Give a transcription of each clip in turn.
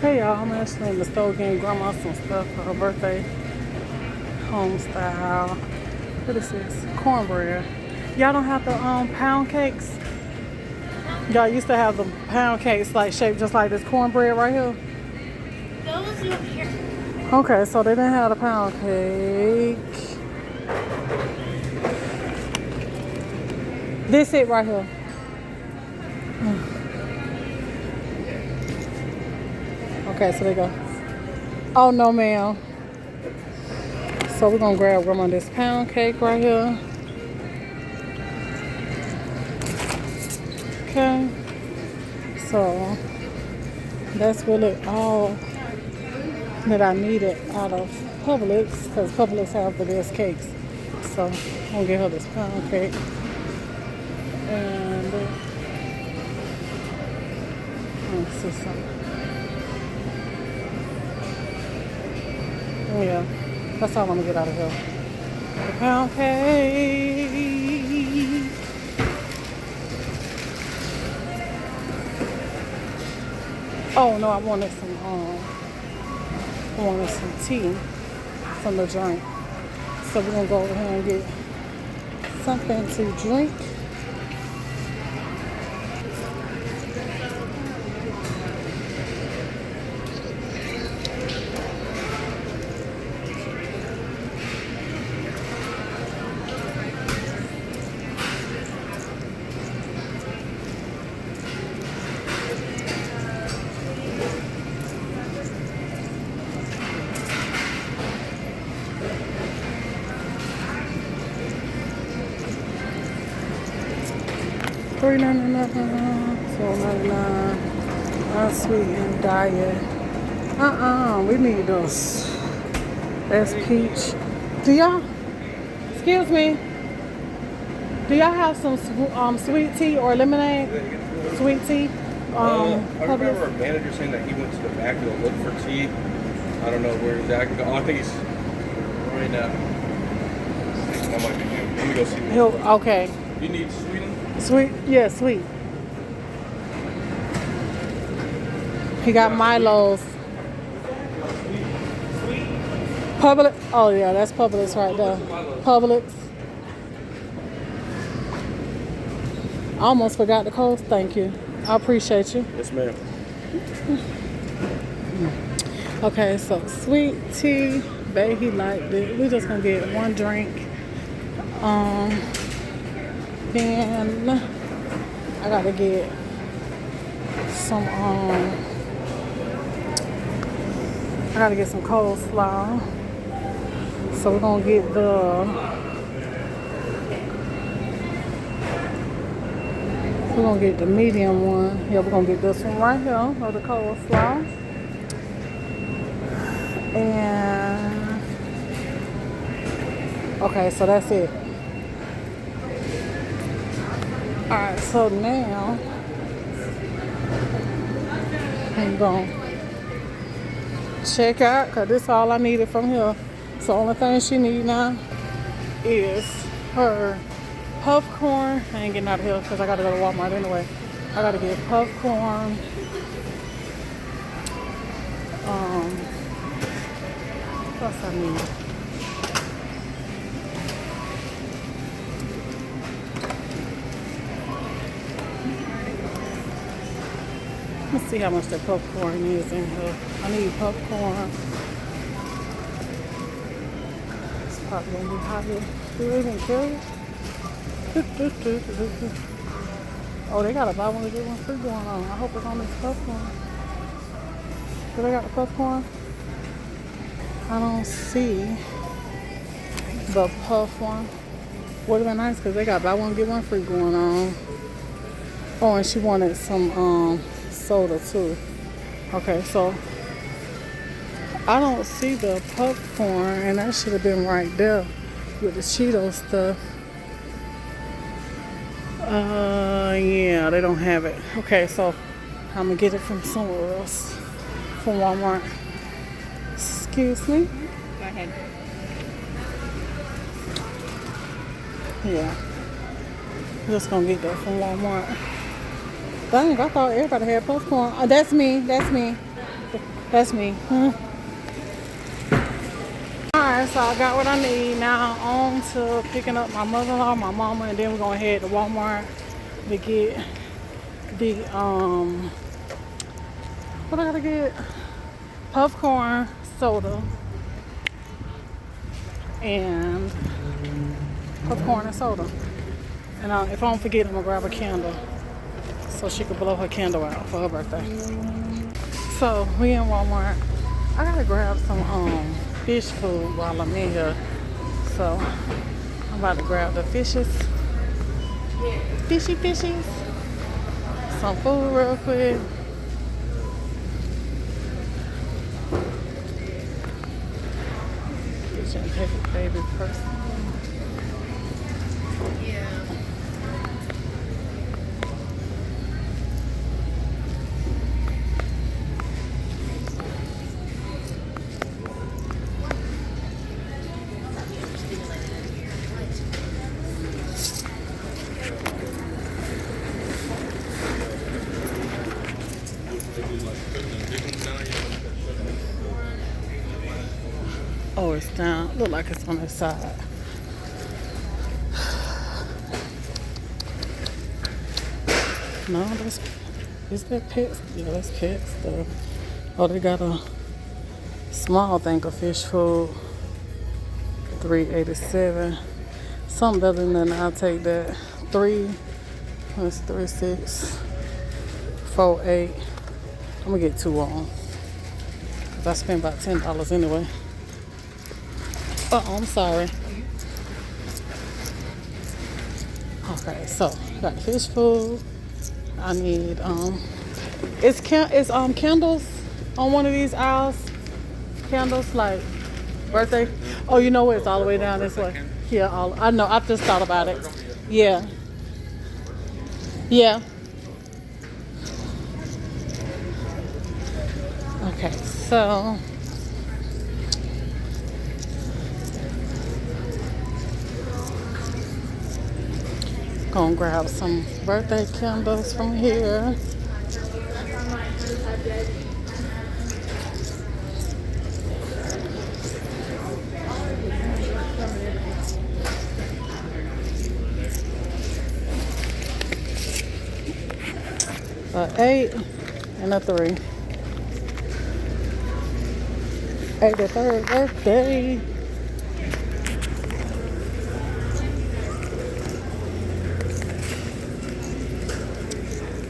Hey y'all, I'm actually in the store getting grandma some stuff for her birthday. Home style. What is this? Cornbread. Y'all don't have the pound cakes? Y'all used to have the pound cakes like shaped just like this cornbread right here. Those look here. Okay, so they didn't have the pound cake. This it right here. Okay, so there you go. Oh no, ma'am. So we're gonna grab grandma this pound cake right here. Okay. So that's really all that I needed out of Publix, because Publix have the best cakes. So I'm gonna get her this pound cake. And let's see something. Yeah, that's all I'm gonna get out of here. The pound cake. Oh no, I wanted some tea from the drink. So we're gonna go over here and get something to drink. $3.99, $4.99, unsweetened diet. We need those. That's peach. Do y'all? Excuse me. Do y'all have some sweet tea or lemonade? Sweet tea. I remember our manager saying that he went to the back to look for tea. I don't know where exactly. Oh, I think he's right now. That might be him. Let me go see him. Okay. You need sweetened? Sweet, yeah, sweet. He got Milo's. Publix. Oh yeah, that's Publix right there. Publix. I almost forgot the code. Thank you. I appreciate you. Yes, ma'am. Okay, so sweet tea. Babe, he liked it. We're just gonna get one drink. Then I gotta get some coleslaw. So we're gonna get the medium one. Yeah, we're gonna get this one right here of the coleslaw. And okay, so that's it. Alright, so now I'm going to check out, because this is all I needed from here. So the only thing she needs now is her popcorn. I ain't getting out of here because I got to go to Walmart anyway. I got to get popcorn. What else I need? Let's see how much the popcorn is in here. I need popcorn. It's probably gonna be hot here. Do they even care? Oh, they got a buy one to get one free going on. I hope it's on this popcorn. Do they got the popcorn? I don't see the puff one. Would have been nice because they got buy one get one free going on. Oh, and she wanted some soda too. Okay, so I don't see the popcorn, and that should have been right there with the Cheeto stuff. Yeah, they don't have it. Okay, so I'm gonna get it from somewhere else, from Walmart. Excuse me. Go ahead. Yeah, just gonna get that from Walmart. Dang, I thought everybody had popcorn. That's me. That's me. Alright, so I got what I need. Now on to picking up my mother-in-law, my mama, and then we're gonna head to Walmart to get the what I gotta get? Popcorn, soda, and popcorn and soda. And if I don't forget, I'm gonna grab a candle so she could blow her candle out for her birthday. So we in Walmart. I gotta grab some fish food while I'm in here. So I'm about to grab the fishes. Fishies. Some food real quick. Baby person. Oh, it's down. Look like it's on the side. No, is that pets? Yeah, that's pet stuff. Oh, they got a small thing of fish food. $3.87. Something better than I'll take that. That's 3, 6, 4, 8. I'm gonna get 2 on. Cause I spent about $10 anyway. Oh, I'm sorry. Okay, so got fish food. I need it's candles on one of these aisles. Candles like birthday. Oh, you know what? It's all the way down this way. Yeah, I know. I just thought about it. Yeah. Yeah. Okay, so gonna grab some birthday candles from here. A 8 and a 3. 83rd birthday.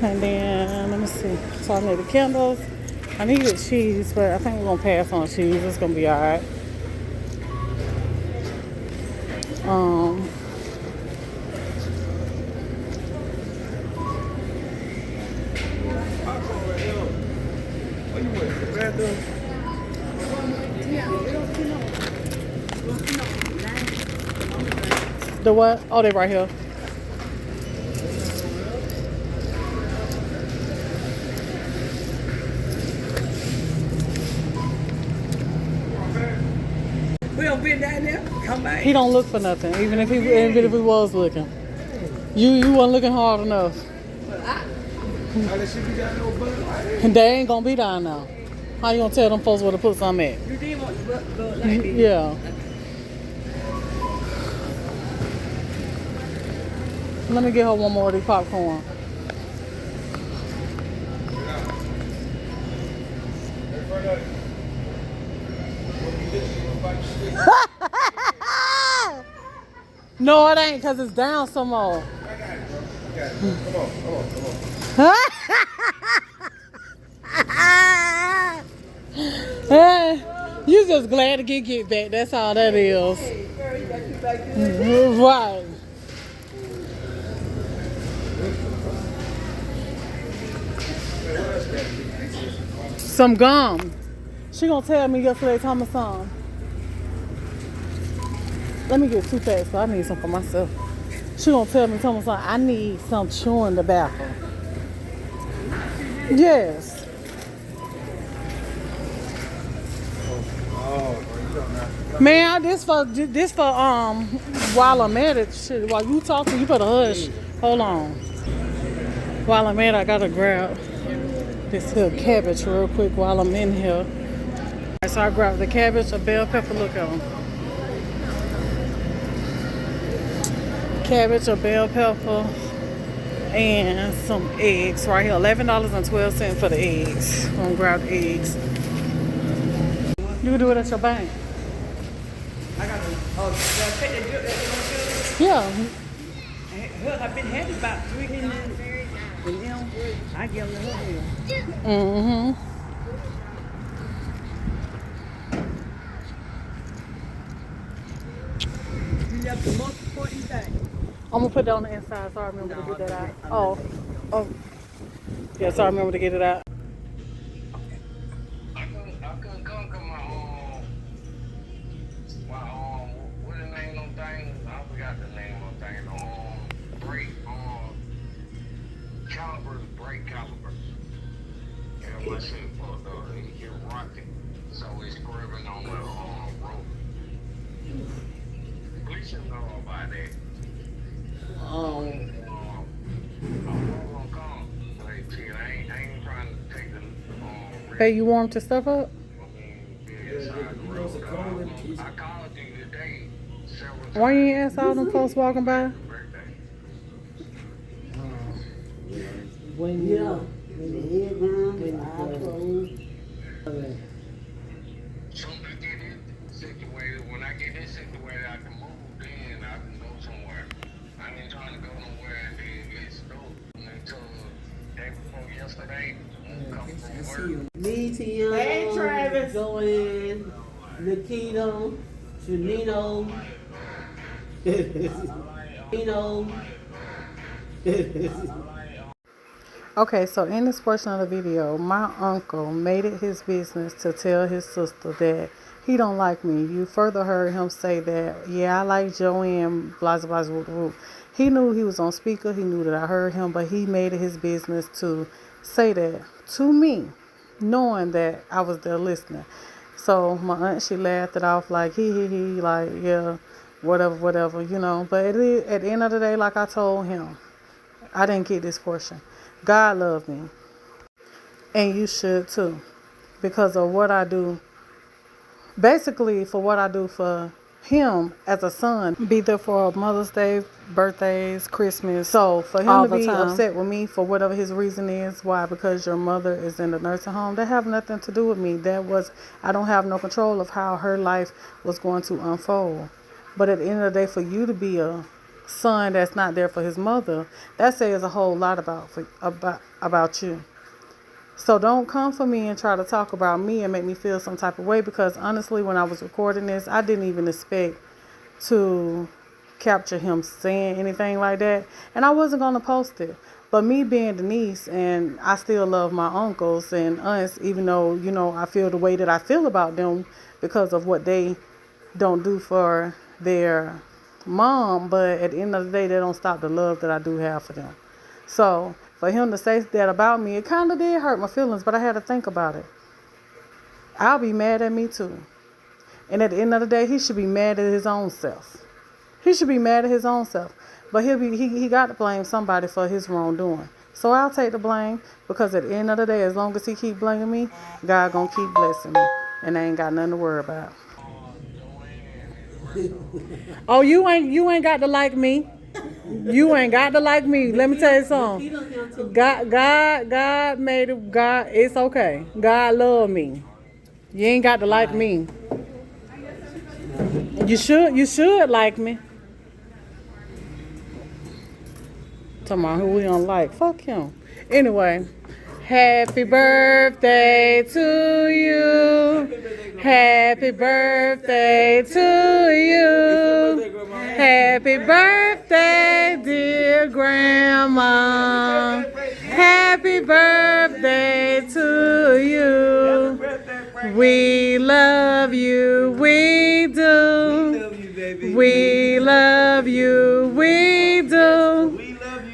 And then, let me see. So I need the candles. I needed cheese, but I think we're going to pass on cheese. It's going to be all right. The what? Oh, they're right here. We don't been down there. Come back. He don't look for nothing, even if we was looking. You wasn't looking hard enough. And they ain't gonna be down now. How you gonna tell them folks where to put something at? You did want to go like this. Yeah. Let me get her one more of these popcorn. No, it ain't, because it's down some more. Come on. You just glad to get back. That's all that is. Right. Some gum. She gonna tell me yesterday, tell me some. Let me get 2 packs, so I need some for myself. She gonna tell me something. I need some chewing tobacco. Yes. Man, this for while I'm at it. Shit, while you talking, you better hush. Hold on. While I'm at it, I gotta grab this here cabbage real quick while I'm in here. Alright, so I grabbed the cabbage, a bell pepper, look at them. Cabbage, a bell pepper, and some eggs right here. $11.12 for the eggs. I'm gonna grab the eggs. You can do it at your bank. I got to, take that drip that Yeah. I've been having about 3 minutes. And them, I give them the whole meal. Mm-hmm. You left the most important thing. I'm gonna put that on the inside so I remember to get that out. Oh. Yeah, so I remember to get it out. I couldn't conquer my what the name of thing? I forgot the name of thing. Brake calipers, brake calipers. And my shit fucked up. It rocked, so it's gripping on the rope. We should know about that. I'm gonna come. Like, shit, I ain't trying to take the risk. Hey, you warmed your stuff up? I called you today several times. Why you ain't ask all them folks walking by? When the head down, when the eye closed. Soon as I get this situated, when I get this situated, I can move. Then I can go somewhere. I ain't trying to go nowhere and then get stuck until the day before yesterday. Come from work. Me, Tiana, Hey, Travis. Joanne, Nikita, Janino, Okay, so in this portion of the video, my uncle made it his business to tell his sister that he don't like me. You further heard him say that, yeah, I like Joanne, blah, blah, blah, blah. He knew he was on speaker. He knew that I heard him, but he made it his business to say that to me, knowing that I was there listening. So my aunt, she laughed it off like, he, like, yeah, whatever, you know. But at the end of the day, like I told him, I didn't get this portion. God loved me, and you should too, because of what I do. Basically, for what I do for him as a son, be there for Mother's Day, birthdays, Christmas. So for him to be upset with me for whatever his reason is, why? Because your mother is in the nursing home, that have nothing to do with me. I don't have no control of how her life was going to unfold. But at the end of the day, for you to be a son that's not there for his mother, that says a whole lot about you. So don't come for me and try to talk about me and make me feel some type of way, because honestly, when I was recording this, I didn't even expect to capture him saying anything like that, and I wasn't going to post it. But me being Denise, and I still love my uncles and aunts, even though, you know, I feel the way that I feel about them because of what they don't do for their mom, but at the end of the day, they don't stop the love that I do have for them. So for him to say that about me, it kind of did hurt my feelings, but I had to think about it. I'll be mad at me too. And at the end of the day, he should be mad at his own self. He should be mad at his own self. But he got to blame somebody for his wrongdoing. So I'll take the blame, because at the end of the day, as long as he keep blaming me, God gonna keep blessing me, and I ain't got nothing to worry about. Oh, you ain't got to like me. You ain't got to like me. Let me tell you something. God made it. God, it's okay. God love me. You ain't got to like me. You should like me. Talking about who we don't like. Fuck him. Anyway, happy birthday to you. Happy birthday to you. Happy birthday, dear Grandma. Happy birthday to you. We love you, we do. We love you, we do.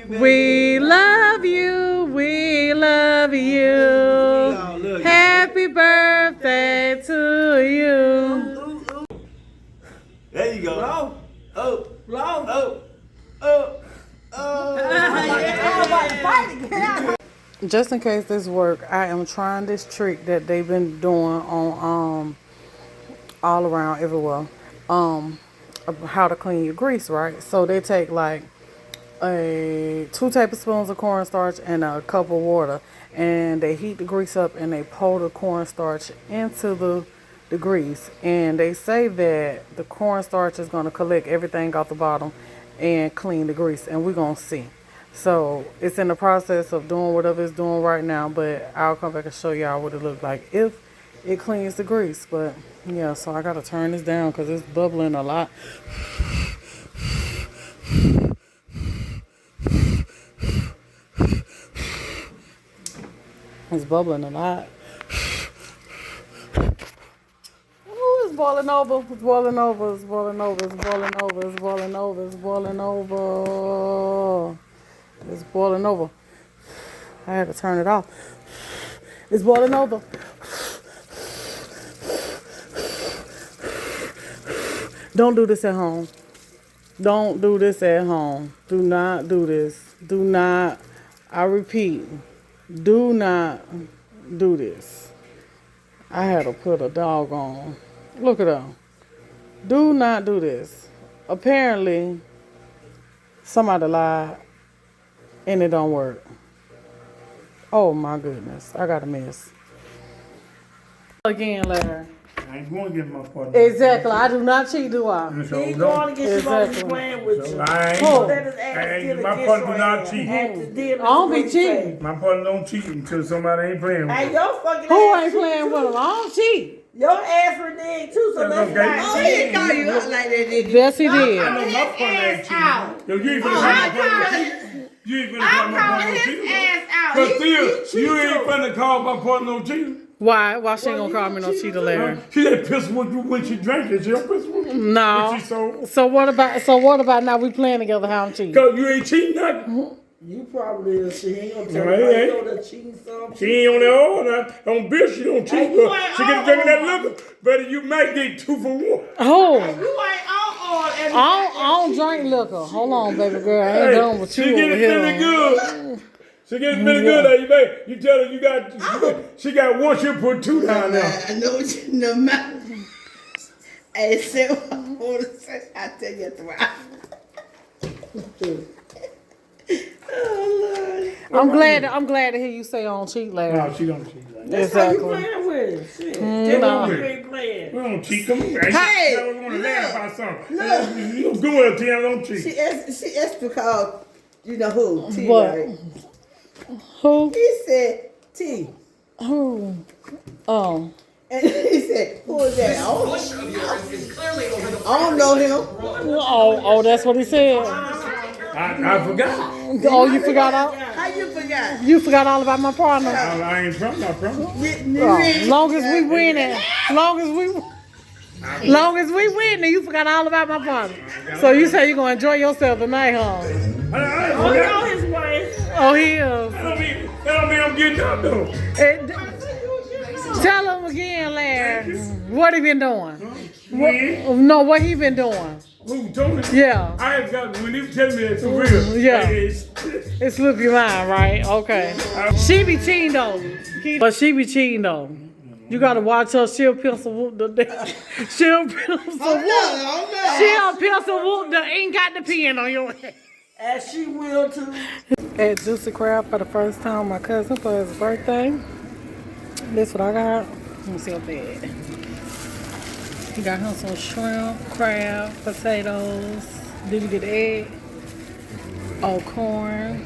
We love you, we love you. Happy birthday to you. There you go. Blow. Oh, Blow. oh, oh, oh. just in case this work, I am trying this trick that they've been doing on all around everywhere. How to clean your grease, right? So they take like 2 tablespoons of cornstarch and a cup of water, and they heat the grease up and they pour the cornstarch into the grease, and they say that the cornstarch is going to collect everything off the bottom and clean the grease, and we're going to see. So it's in the process of doing whatever it's doing right now, but I'll come back and show y'all what it looks like if it cleans the grease. But yeah, so I got to turn this down because it's bubbling a lot. It's bubbling a lot. Ooh, it's boiling over. It's boiling over. It's boiling over. It's boiling over. It's boiling over. It's boiling over. It's boiling over. I had to turn it off. It's boiling over. Don't do this at home. Don't do this at home. Do not do this. Do not. I repeat. Do not do this. I had to put a dog on. Look at her. Do not do this. Apparently, somebody lied and it don't work. Oh my goodness. I got a mess. Again, Larry. I ain't going to get my partner. Exactly. I do not cheat, do I? So He don't. going to get somebody playing with you. I ain't. Oh. Let his ass Hey, get my against partner your not ass. cheating. Act as deal I don't as be what he cheating. say. My partner don't cheat until somebody ain't playing with Hey, him. your fucking Who ass ain't cheat playing too. with him? I don't cheat. Your ass reneged too, so That's let's okay. not. Oh, he didn't call you out like that, did he? Yes, he I did. know my partner ain't ass cheating. out. Yo, you ain't finna call my partner cheating. You ain't finna call my partner no cheating. out. But still, you ain't finna call my partner no cheating. Why? Why she ain't gonna call me no cheater, Larry? She ain't pissed with you when she drank it. She don't piss with you. No. When she sold. So what about now we playing together how I'm cheating? Cause you ain't cheating nothing. You probably is. She ain't gonna tell No, you he ain't. you know that cheating something. She ain't on that all now. On bitch, she don't cheat. Hey, you But ain't she get all drinking that on. liquor. Better you might get 2 for 1. Oh, You ain't on everything. I don't drink liquor. Hold on, baby girl. I ain't done with you she over get it feeling here. good. She get it feeling good. You tell her you got. She got 1. She'll put 2 down there. I know what you know, man. Hey, say what I want to say. I tell you why. Oh, Lord. I'm glad to hear you say on cheat, Larry. No, she don't cheat. Like that. That's how you Exactly. playing with it. Shit. no. You ain't playing. We don't cheat. Come on. Hey, I want to laugh about something. look. You don't go out there and don't cheat. She asked because, you know who? T, What? right? Who? He said, T. Who? Oh. And he said, who is that? I don't know him. Oh, that's what he said. I forgot. Oh, you forgot all? How you forgot? You forgot all about my partner. I ain't from my problem. Long as we winning, long as we winning, you forgot all about my partner. So you say you're gonna enjoy yourself tonight, huh? I Oh, he forgot. on his way. Oh, he is. That don't mean I'm getting up though. Tell him again, Larry. What he been doing? When? No, what he been doing? Who told me? Yeah. I have got, when he tell me that for real. Yeah. It's, It slipped your mind, right? Okay. She be cheating though. But she be cheating though. You gotta watch her. She'll pistol whoop the. She'll pistol whoop. She'll pistol whoop the ink got the pen on your head. As she will too. At Juicy Crab for the first time with my cousin for his birthday. This what I got. Let me see what bad. He got him some shrimp, crab, potatoes. Did you get the egg? Oh, corn.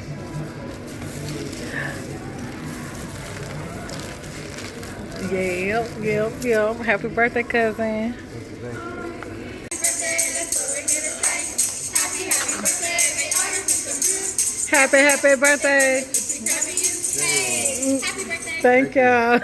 Yep. Happy birthday, cousin. Happy birthday. Thank y'all.